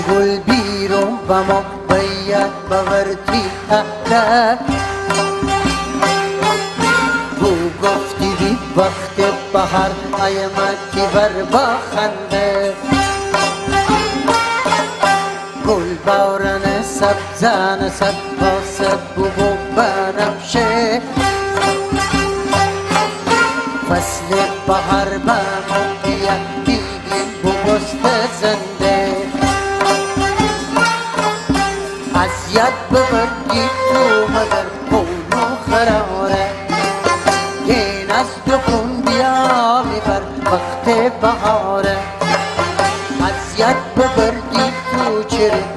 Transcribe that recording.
گل بیرون و ما باید باورتی اهله تو گفتی بی وقت بهار آیمتی بر با خنده گل بارن سبزان سب با سب و بنفشه فصل بهار بمونیه دیگین بگست زنده از یاد ببردی تو مگر کون و خراره این از دکون بیا میبر وقت بهاره از یاد ببردی تو چره